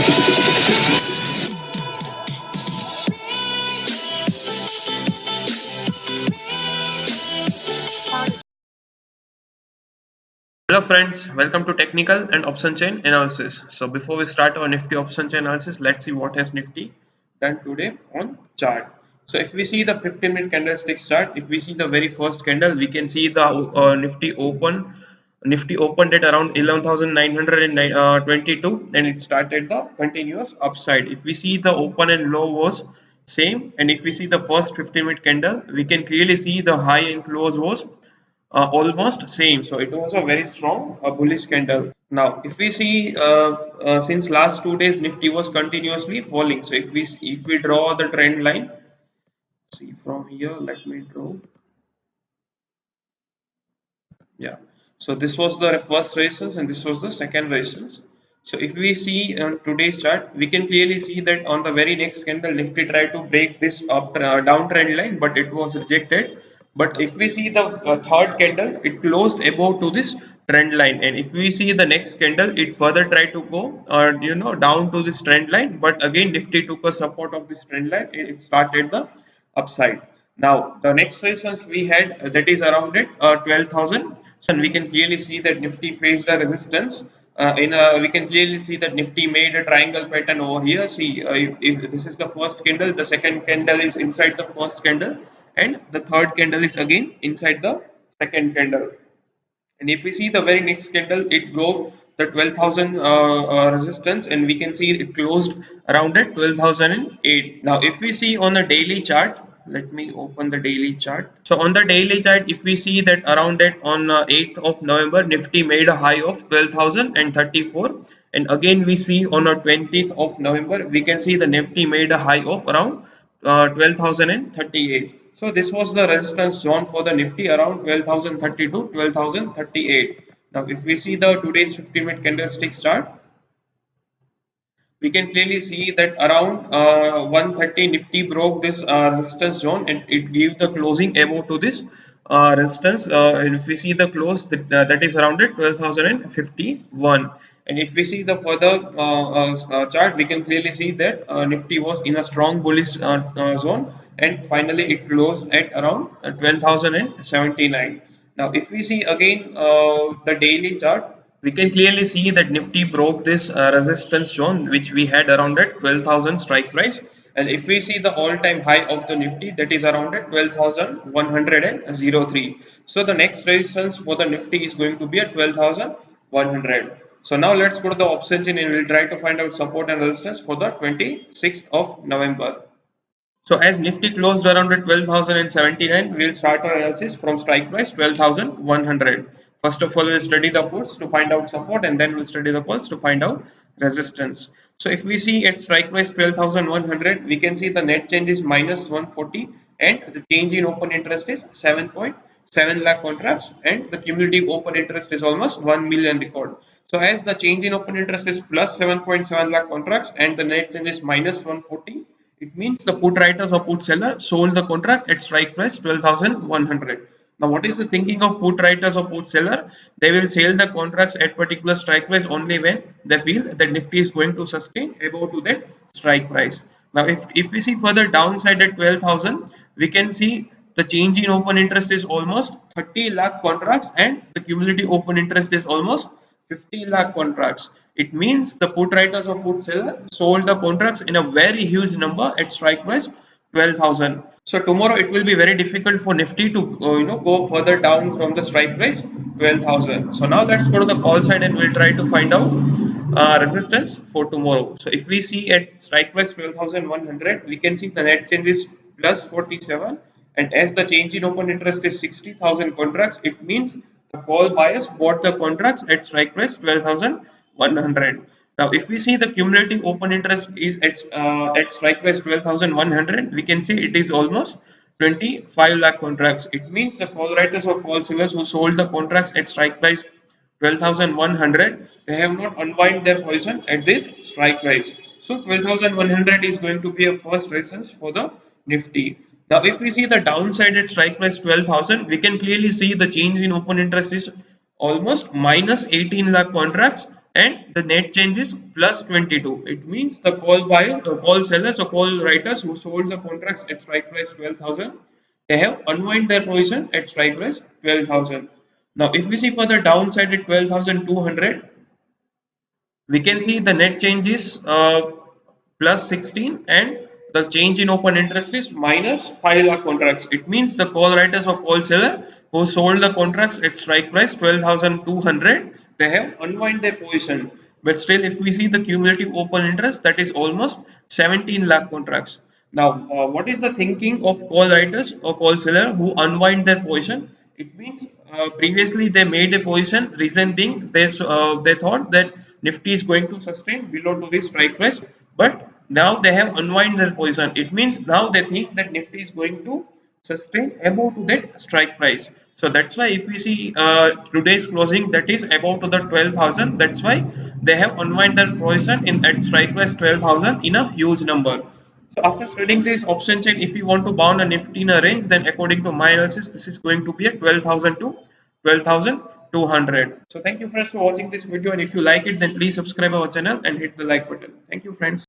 Hello friends, welcome to technical and option chain analysis. So before we start our Nifty option chain analysis, let's see what has Nifty done today on chart. So if we see the 15-minute candlestick chart, if we see the very first candle, we can see the Nifty opened at around 11,922 and it started the continuous upside. If we see the open and low was same, and if we see the first 15-minute candle, we can clearly see the high and close was almost same. So it was a very strong bullish candle. Now, if we see since last 2 days, Nifty was continuously falling. So if we draw the trend line, see from here, let me draw. Yeah. So this was the first resistance and this was the second resistance. So if we see on today's chart, we can clearly see that on the very next candle, Nifty tried to break this downtrend line, but it was rejected. But if we see the third candle, it closed above to this trend line, and if we see the next candle, it further tried to go down to this trend line, but again Nifty took a support of this trend line and it started the upside. Now the next resistance we had that is around it 12,000. So we can clearly see that Nifty faced a resistance. We can clearly see that Nifty made a triangle pattern over here. See, if this is the first candle, the second candle is inside the first candle, and the third candle is again inside the second candle. And if we see the very next candle, it broke the 12,000 resistance, and we can see it closed around at 12,008. Now, if we see on the daily chart, let me open the daily chart. So on the daily chart, if we see that around it on 8th of November, Nifty made a high of 12,034, and again we see on the 20th of November, we can see the Nifty made a high of around 12,038. So this was the resistance zone for the Nifty around 12,030 to 12,038. Now if we see the today's 50-minute candlestick chart, we can clearly see that around 130 Nifty broke this resistance zone and it gave the closing above to this resistance. And if we see the close, that is around it 12,051. And if we see the further chart, we can clearly see that Nifty was in a strong bullish zone, and finally it closed at around 12,079. Now, if we see again the daily chart, we can clearly see that Nifty broke this resistance zone which we had around at 12,000 strike price. And if we see the all-time high of the Nifty, that is around at 12,103. So the next resistance for the Nifty is going to be at 12,100. So now let's go to the option chain and we'll try to find out support and resistance for the 26th of November. So as Nifty closed around at 12,079, we'll start our analysis from strike price 12,100. First of all, we'll study the puts to find out support, and then we'll study the calls to find out resistance. So if we see at strike price 12,100, we can see the net change is minus 140 and the change in open interest is 7.7 lakh contracts, and the cumulative open interest is almost 1 million record. So as the change in open interest is plus 7.7 lakh contracts and the net change is minus 140, it means the put writers or put seller sold the contract at strike price 12,100. Now, what is the thinking of put writers or put seller? They will sell the contracts at particular strike price only when they feel that Nifty is going to sustain above to that strike price. Now, if we see further downside at 12,000, we can see the change in open interest is almost 30 lakh contracts and the cumulative open interest is almost 50 lakh contracts. It means the put writers or put seller sold the contracts in a very huge number at strike price 12,000. So tomorrow it will be very difficult for Nifty to go further down from the strike price 12,000. So now let's go to the call side and we'll try to find out resistance for tomorrow. So if we see at strike price 12,100, we can see the net change is plus 47, and as the change in open interest is 60,000 contracts, it means the call buyers bought the contracts at strike price 12,100. Now, if we see the cumulative open interest is at strike price 12,100, we can see it is almost 25 lakh contracts. It means the call writers or call sellers who sold the contracts at strike price 12,100, they have not unwind their position at this strike price. So 12,100 is going to be a first resistance for the Nifty. Now, if we see the downside at strike price 12,000, we can clearly see the change in open interest is almost minus 18 lakh contracts, and the net change is plus 22. It means the call buyers, the call sellers or call writers who sold the contracts at strike price 12,000, they have unwind their position at strike price 12,000. Now, if we see for the downside at 12,200, we can see the net change is plus 16 and the change in open interest is minus 5 lakh contracts. It means the call writers or call seller who sold the contracts at strike price 12,200, they have unwind their position. But still, if we see the cumulative open interest, that is almost 17 lakh contracts. Now, what is the thinking of call writers or call seller who unwind their position? It means previously they made a position, reason being they thought that Nifty is going to sustain below to this strike price, but now they have unwind their position. It means now they think that Nifty is going to sustain above to that strike price. So that's why if we see today's closing, that is above to the 12,000. That's why they have unwind their position in at strike price 12,000 in a huge number. So after studying this option chain, if you want to bound a Nifty in a range, then according to my analysis, this is going to be a 12,000 to 12,200. So thank you friends for watching this video, and if you like it, then please subscribe our channel and hit the like button. Thank you friends.